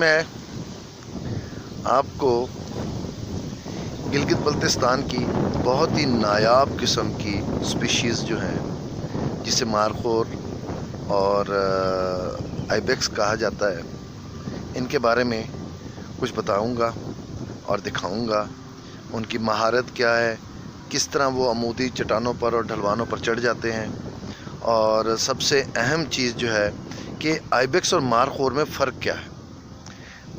میں آپ کو گلگت بلتستان کی بہت ہی نایاب قسم کی سپیشیز جو ہیں جسے مارخور اور آئیبیکس کہا جاتا ہے، ان کے بارے میں کچھ بتاؤں گا اور دکھاؤں گا۔ ان کی مہارت کیا ہے، کس طرح وہ عمودی چٹانوں پر اور ڈھلوانوں پر چڑھ جاتے ہیں، اور سب سے اہم چیز جو ہے کہ آئیبیکس اور مارخور میں فرق کیا ہے۔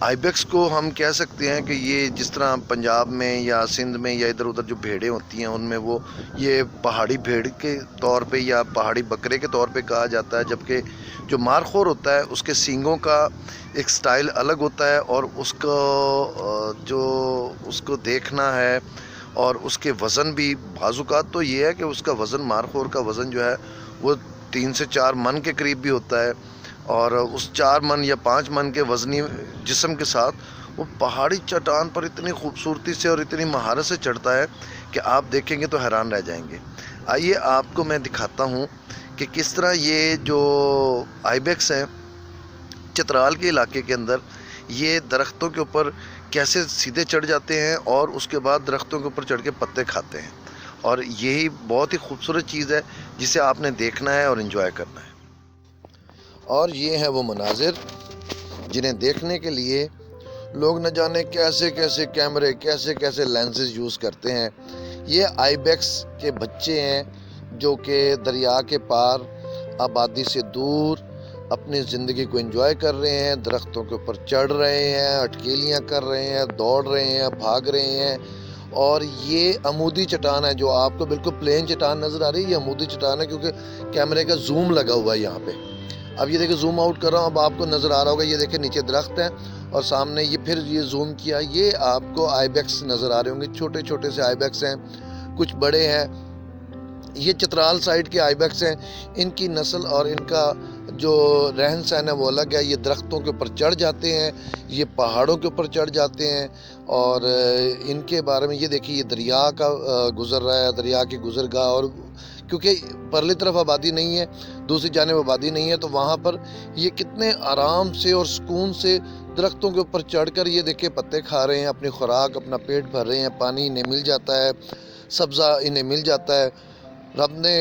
آئیبیکس کو ہم کہہ سکتے ہیں کہ یہ جس طرح پنجاب میں یا سندھ میں یا ادھر ادھر جو بھیڑیں ہوتی ہیں ان میں وہ یہ پہاڑی بھیڑ کے طور پہ یا پہاڑی بکرے کے طور پہ کہا جاتا ہے، جبکہ جو مارخور ہوتا ہے اس کے سینگوں کا ایک سٹائل الگ ہوتا ہے، اور اس کو دیکھنا ہے اور اس کے وزن بھی بعض اوقات تو یہ ہے کہ اس کا وزن مارخور کا وزن جو ہے وہ 3 سے 4 من کے قریب بھی ہوتا ہے، اور اس 4 من یا 5 من کے وزنی جسم کے ساتھ وہ پہاڑی چٹان پر اتنی خوبصورتی سے اور اتنی مہارت سے چڑھتا ہے کہ آپ دیکھیں گے تو حیران رہ جائیں گے۔ آئیے آپ کو میں دکھاتا ہوں کہ کس طرح یہ جو آئیبیکس ہیں چترال کے علاقے کے اندر یہ درختوں کے اوپر کیسے سیدھے چڑھ جاتے ہیں اور اس کے بعد درختوں کے اوپر چڑھ کے پتے کھاتے ہیں، اور یہی بہت ہی خوبصورت چیز ہے جسے آپ نے دیکھنا ہے اور انجوائے کرنا ہے۔ اور یہ ہیں وہ مناظر جنہیں دیکھنے کے لیے لوگ نہ جانے کیسے کیسے کیمرے کیسے کیسے لینسز یوز کرتے ہیں۔ یہ آئیبیکس کے بچے ہیں جو کہ دریا کے پار آبادی سے دور اپنی زندگی کو انجوائے کر رہے ہیں، درختوں کے اوپر چڑھ رہے ہیں، اٹکیلیاں کر رہے ہیں، دوڑ رہے ہیں، بھاگ رہے ہیں۔ اور یہ عمودی چٹان ہے، جو آپ کو بالکل پلین چٹان نظر آ رہی ہے، یہ عمودی چٹان ہے کیونکہ کیمرے کا زوم لگا ہوا ہے یہاں پہ۔ اب یہ دیکھیں زوم آؤٹ کر رہا ہوں، اب آپ کو نظر آ رہا ہوگا، یہ دیکھیں نیچے درخت ہیں اور سامنے یہ پھر یہ زوم کیا، یہ آپ کو آئیبیکس نظر آ رہے ہوں گے، چھوٹے چھوٹے سے آئیبیکس ہیں، کچھ بڑے ہیں۔ یہ چترال سائڈ کے آئیبیکس ہیں، ان کی نسل اور ان کا جو رہن سہن ہے وہ الگ ہے۔ یہ درختوں کے اوپر چڑھ جاتے ہیں، یہ پہاڑوں کے اوپر چڑھ جاتے ہیں، اور ان کے بارے میں یہ دیکھیے یہ دریا کا گزر رہا ہے، دریا کی گزرگاہ، اور کیونکہ پرلی طرف آبادی نہیں ہے، دوسری جانب آبادی نہیں ہے، تو وہاں پر یہ کتنے آرام سے اور سکون سے درختوں کے اوپر چڑھ کر یہ دیکھیں پتے کھا رہے ہیں، اپنی خوراک اپنا پیٹ بھر رہے ہیں، پانی انہیں مل جاتا ہے، سبزہ انہیں مل جاتا ہے۔ رب نے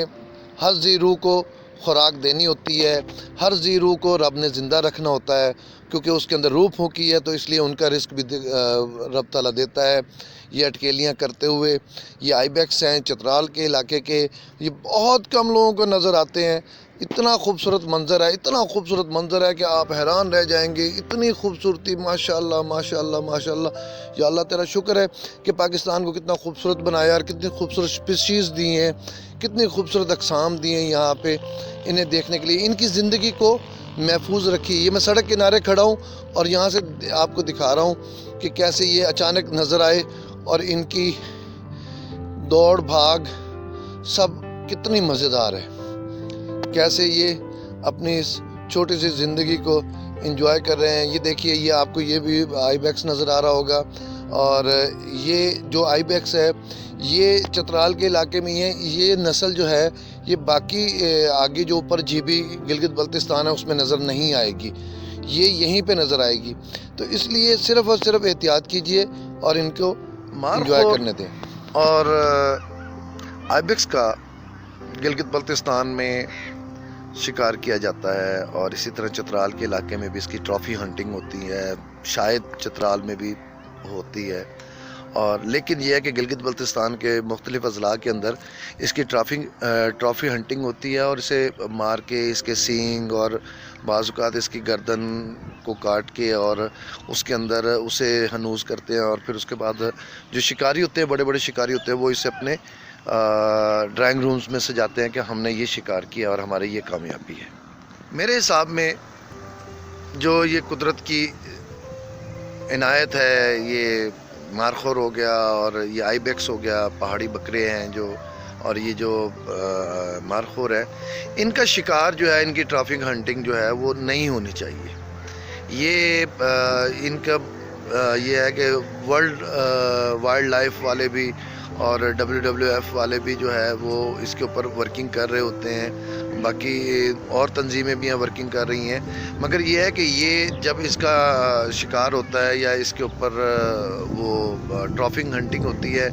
ہر ذی روح کو خوراک دینی ہوتی ہے، ہر ذی روح کو رب نے زندہ رکھنا ہوتا ہے، کیونکہ اس کے اندر روح پھونکی ہے، تو اس لیے ان کا رزق بھی رب تعالیٰ دیتا ہے۔ یہ اٹکیلیاں کرتے ہوئے یہ آئیبیکس ہیں چترال کے علاقے کے، یہ بہت کم لوگوں کو نظر آتے ہیں۔ اتنا خوبصورت منظر ہے، اتنا خوبصورت منظر ہے کہ آپ حیران رہ جائیں گے، اتنی خوبصورتی، ماشاءاللہ ماشاءاللہ ماشاءاللہ۔ یا اللہ تیرا شکر ہے کہ پاکستان کو کتنا خوبصورت بنایا اور کتنی خوبصورت سپیشیز دی ہیں، کتنی خوبصورت اقسام دی ہیں یہاں پہ انہیں دیکھنے کے لیے۔ ان کی زندگی کو محفوظ رکھی۔ یہ میں سڑک کنارے کھڑا ہوں اور یہاں سے آپ کو دکھا رہا ہوں کہ کیسے یہ اچانک نظر آئے، اور ان کی دوڑ بھاگ سب کتنی مزیدار ہے، کیسے یہ اپنی اس چھوٹی سی زندگی کو انجوائے کر رہے ہیں۔ یہ دیکھیے یہ آپ کو یہ بھی آئیبیکس نظر آ رہا ہوگا، اور یہ جو آئیبیکس ہے یہ چترال کے علاقے میں ہی ہے۔ یہ نسل جو ہے یہ باقی آگے جو اوپر جیبی گلگت بلتستان ہے اس میں نظر نہیں آئے گی، یہ یہیں پہ نظر آئے گی، تو اس لیے صرف اور صرف احتیاط کیجئے اور ان کو انجوائے کرنے دیں۔ اور آئیبیکس کا گلگت بلتستان میں شکار کیا جاتا ہے، اور اسی طرح چترال کے علاقے میں بھی اس کی ٹرافی ہنٹنگ ہوتی ہے، شاید چترال میں بھی ہوتی ہے، اور لیکن یہ ہے کہ گلگت بلتستان کے مختلف اضلاع کے اندر اس کی ٹرافی ہنٹنگ ہوتی ہے، اور اسے مار کے اس کے سینگ اور بعض اوقات اس کی گردن کو کاٹ کے اور اس کے اندر اسے ہنوز کرتے ہیں، اور پھر اس کے بعد جو شکاری ہوتے ہیں، بڑے بڑے شکاری ہوتے ہیں، وہ اسے اپنے ڈرائنگ رومز میں سجاتے ہیں کہ ہم نے یہ شکار کیا اور ہماری یہ کامیابی ہے۔ میرے حساب میں جو یہ قدرت کی عنایت ہے، یہ مارخور ہو گیا اور یہ آئیبیکس ہو گیا، پہاڑی بکرے ہیں جو، اور یہ جو مارخور ہے، ان کا شکار جو ہے، ان کی ٹرافی ہنٹنگ جو ہے وہ نہیں ہونی چاہیے۔ یہ ان کا یہ ہے کہ ورلڈ وائلڈ لائف والے بھی اور WWF والے بھی جو ہے وہ اس کے اوپر ورکنگ کر رہے ہوتے ہیں، باقی اور تنظیمیں بھی ہیں ورکنگ کر رہی ہیں، مگر یہ ہے کہ یہ جب اس کا شکار ہوتا ہے یا اس کے اوپر وہ ٹرافنگ ہنٹنگ ہوتی ہے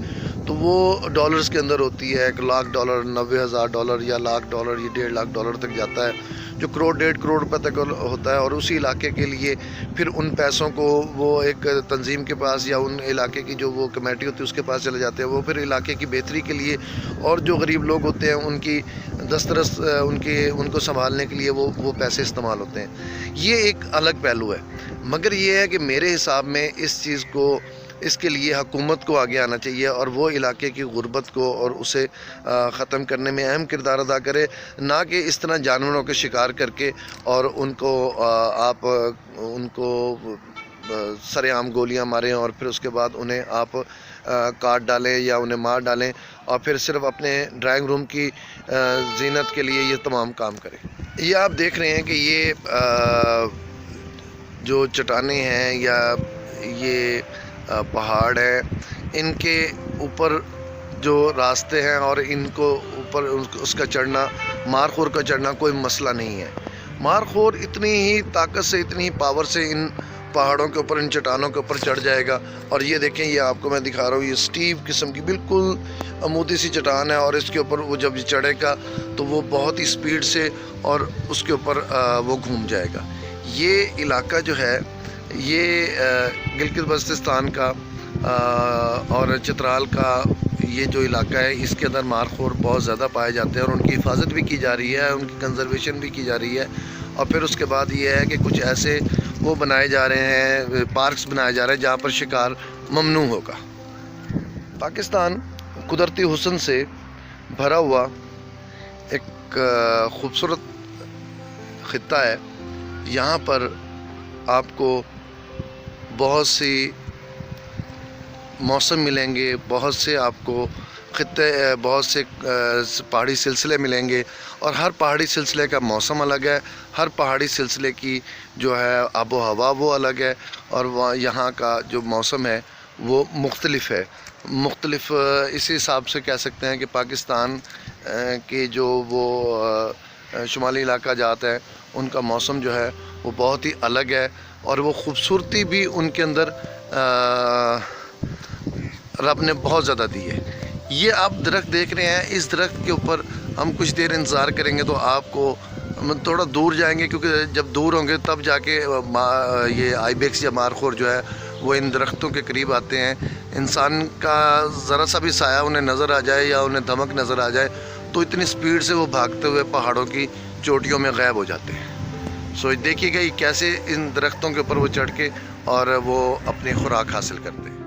تو وہ ڈالرز کے اندر ہوتی ہے. $1,00,000 $90,000 یا $1,00,000 یہ $1.5 تک جاتا ہے، جو کروڑ 1.5 کروڑ روپے تک ہوتا ہے. اور اسی علاقے کے لیے پھر ان پیسوں کو وہ ایک تنظیم کے پاس یا ان علاقے کی جو وہ کمیٹی ہوتی ہے اس کے پاس چلے جاتے ہیں. وہ پھر علاقے کی بہتری کے لیے اور جو غریب لوگ ہوتے ہیں ان کی دسترس ان کو سنبھالنے کے لیے وہ پیسے استعمال ہوتے ہیں. یہ ایک الگ پہلو ہے. مگر یہ ہے کہ میرے حساب میں اس کے لیے حکومت کو آگے آنا چاہیے اور وہ علاقے کی غربت کو اور اسے ختم کرنے میں اہم کردار ادا کرے، نہ کہ اس طرح جانوروں کے شکار کر کے اور ان کو سرے عام گولیاں ماریں اور پھر اس کے بعد انہیں آپ کاٹ ڈالیں یا انہیں مار ڈالیں اور پھر صرف اپنے ڈرائنگ روم کی زینت کے لیے یہ تمام کام کریں. یہ آپ دیکھ رہے ہیں کہ یہ جو چٹانیں ہیں یا یہ پہاڑ ہیں، ان کے اوپر جو راستے ہیں اور ان کو اوپر اس کا چڑھنا، مارخور کا چڑھنا کوئی مسئلہ نہیں ہے. مارخور اتنی ہی طاقت سے، اتنی ہی پاور سے ان پہاڑوں کے اوپر، ان چٹانوں کے اوپر چڑھ جائے گا. اور یہ دیکھیں، یہ آپ کو میں دکھا رہا ہوں، یہ سٹیو قسم کی بالکل عمودی سی چٹان ہے اور اس کے اوپر وہ جب چڑھے گا تو وہ بہت ہی سپیڈ سے اور اس کے اوپر وہ گھوم جائے گا. یہ علاقہ جو ہے یہ گلگت بلتستان کا اور چترال کا یہ جو علاقہ ہے، اس کے اندر مارخور بہت زیادہ پائے جاتے ہیں اور ان کی حفاظت بھی کی جا رہی ہے، ان کی کنزرویشن بھی کی جا رہی ہے. اور پھر اس کے بعد یہ ہے کہ کچھ ایسے وہ بنائے جا رہے ہیں، پارکس بنائے جا رہے ہیں جہاں پر شکار ممنوع ہوگا. پاکستان قدرتی حسن سے بھرا ہوا ایک خوبصورت خطہ ہے. یہاں پر آپ کو بہت سی موسم ملیں گے، بہت سے آپ کو بہت سے پہاڑی سلسلے ملیں گے اور ہر پہاڑی سلسلے کا موسم الگ ہے، ہر پہاڑی سلسلے کی جو ہے آب و ہوا وہ الگ ہے اور یہاں کا جو موسم ہے وہ مختلف ہے. مختلف اسی حساب سے کہہ سکتے ہیں کہ پاکستان کے جو وہ شمالی علاقہ جات ہیں ان کا موسم جو ہے وہ بہت ہی الگ ہے اور وہ خوبصورتی بھی ان کے اندر رب نے بہت زیادہ دی ہے. یہ آپ درخت دیکھ رہے ہیں، اس درخت کے اوپر ہم کچھ دیر انتظار کریں گے تو آپ کو تھوڑا دور جائیں گے، کیونکہ جب دور ہوں گے تب جا کے یہ آئی بیکس یا مارخور جو ہے وہ ان درختوں کے قریب آتے ہیں. انسان کا ذرا سا بھی سایہ انہیں نظر آ جائے یا انہیں دھمک نظر آ جائے تو اتنی سپیڈ سے وہ بھاگتے ہوئے پہاڑوں کی چوٹیوں میں غائب ہو جاتے ہیں. دیکھیے گا کیسے ان درختوں کے اوپر وہ چڑھ کے اور وہ اپنی خوراک حاصل کرتے ہیں.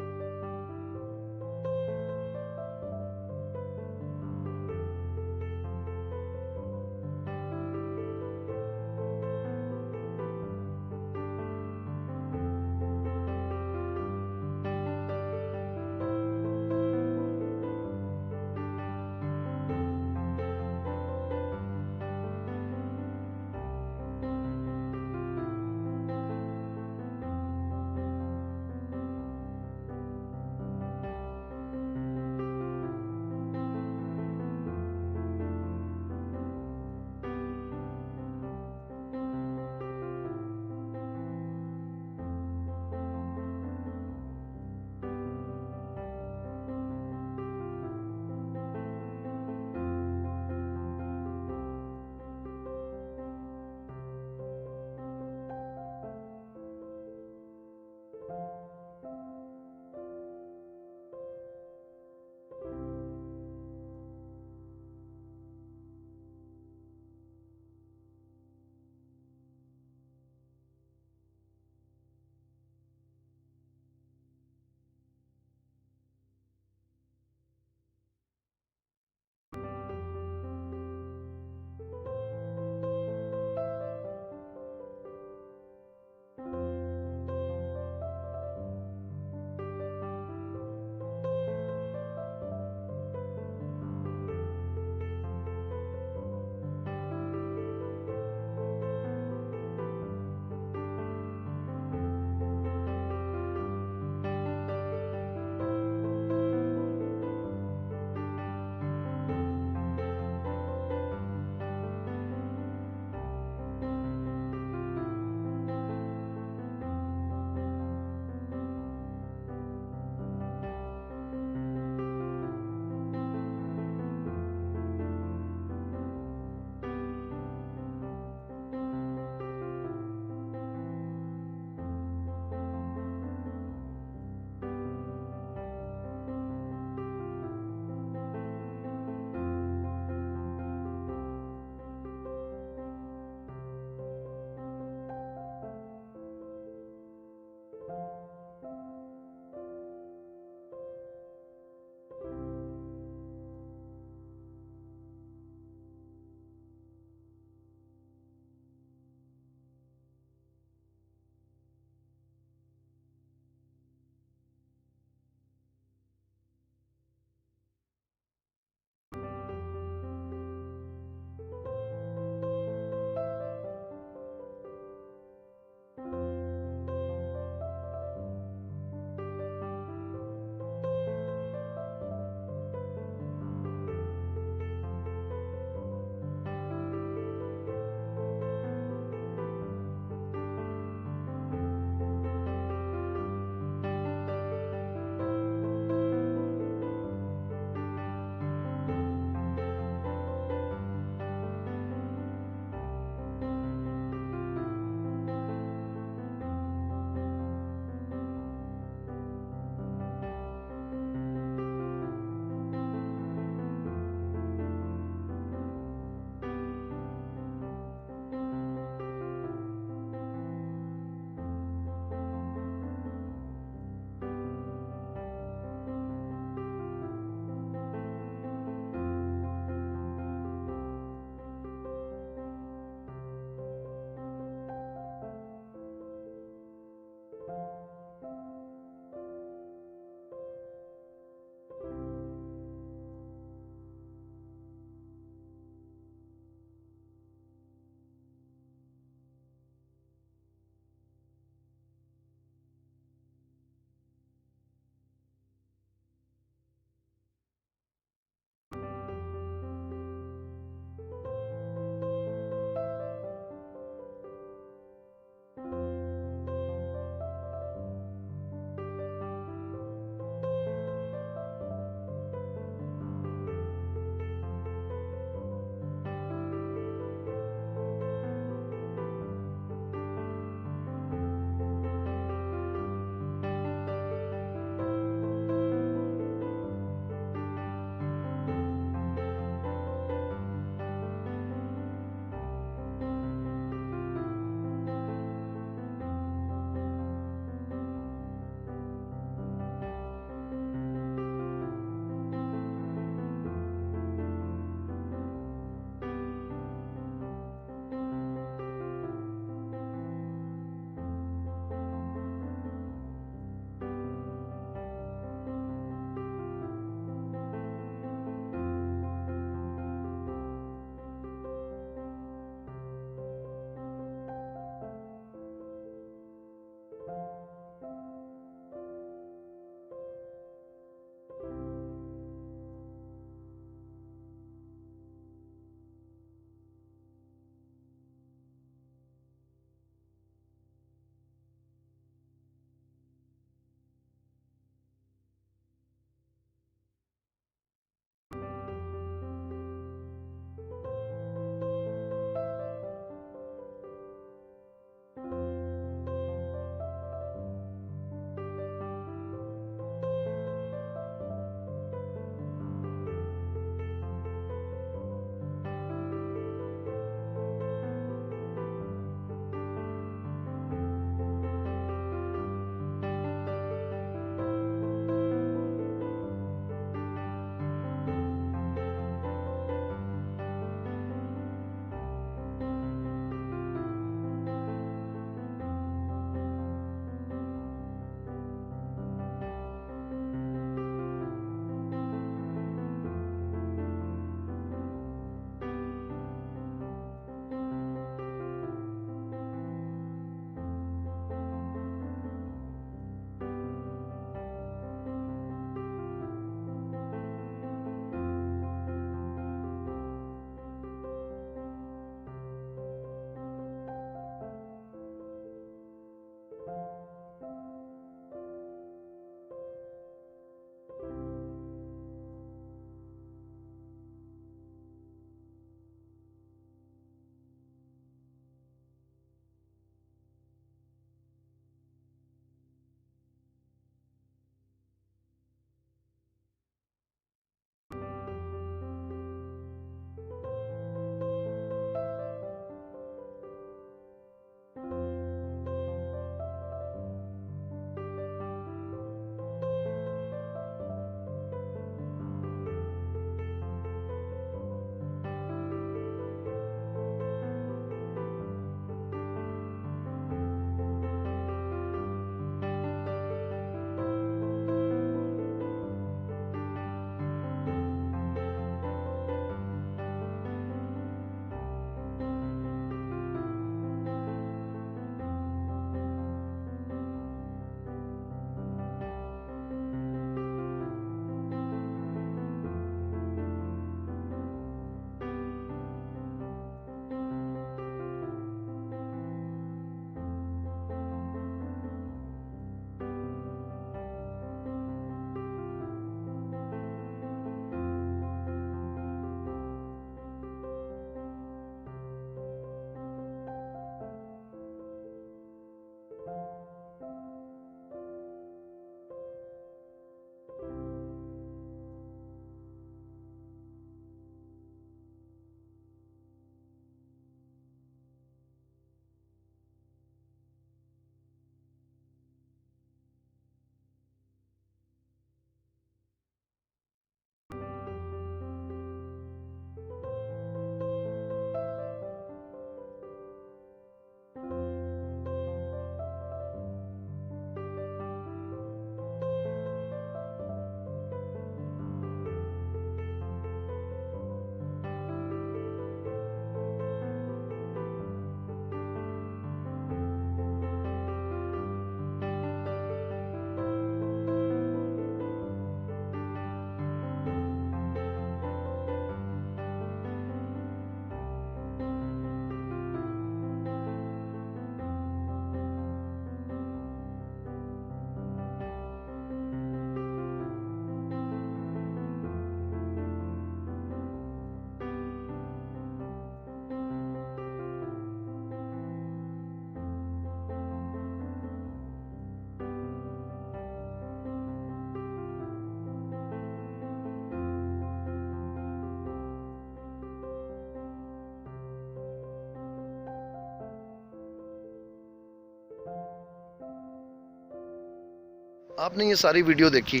آپ نے یہ ساری ویڈیو دیکھی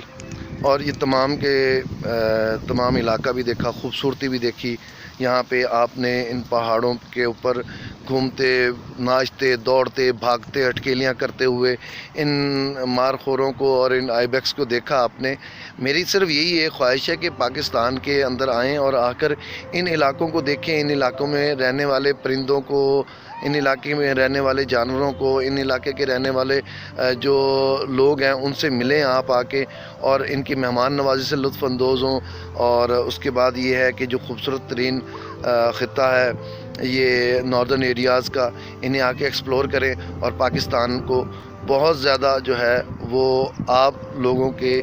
اور یہ تمام علاقہ بھی دیکھا، خوبصورتی بھی دیکھی. یہاں پہ آپ نے ان پہاڑوں کے اوپر گھومتے، ناچتے، دوڑتے، بھاگتے، اٹکیلیاں کرتے ہوئے ان مارخوروں کو اور ان آئی بیکس کو دیکھا آپ نے. میری صرف یہی ایک خواہش ہے کہ پاکستان کے اندر آئیں اور آ کر ان علاقوں کو دیکھیں، ان علاقوں میں رہنے والے پرندوں کو، ان علاقے میں رہنے والے جانوروں کو، ان علاقے کے رہنے والے جو لوگ ہیں ان سے ملیں آپ آ کے اور ان کی مہمان نوازی سے لطف اندوز ہوں. اور اس کے بعد یہ ہے کہ جو خوبصورت ترین خطہ ہے یہ ناردرن ایریاز کا، انہیں آ کے ایکسپلور کریں اور پاکستان کو بہت زیادہ جو ہے وہ آپ لوگوں کے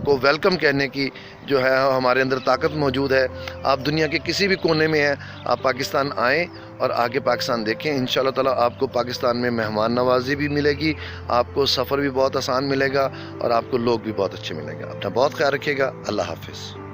کو ویلکم کہنے کی جو ہے ہمارے اندر طاقت موجود ہے. آپ دنیا کے کسی بھی کونے میں ہیں، آپ پاکستان آئیں اور آگے پاکستان دیکھیں. انشاءاللہ تعالیٰ آپ کو پاکستان میں مہمان نوازی بھی ملے گی، آپ کو سفر بھی بہت آسان ملے گا اور آپ کو لوگ بھی بہت اچھے ملیں گے. اپنا بہت خیال رکھیے گا. اللہ حافظ.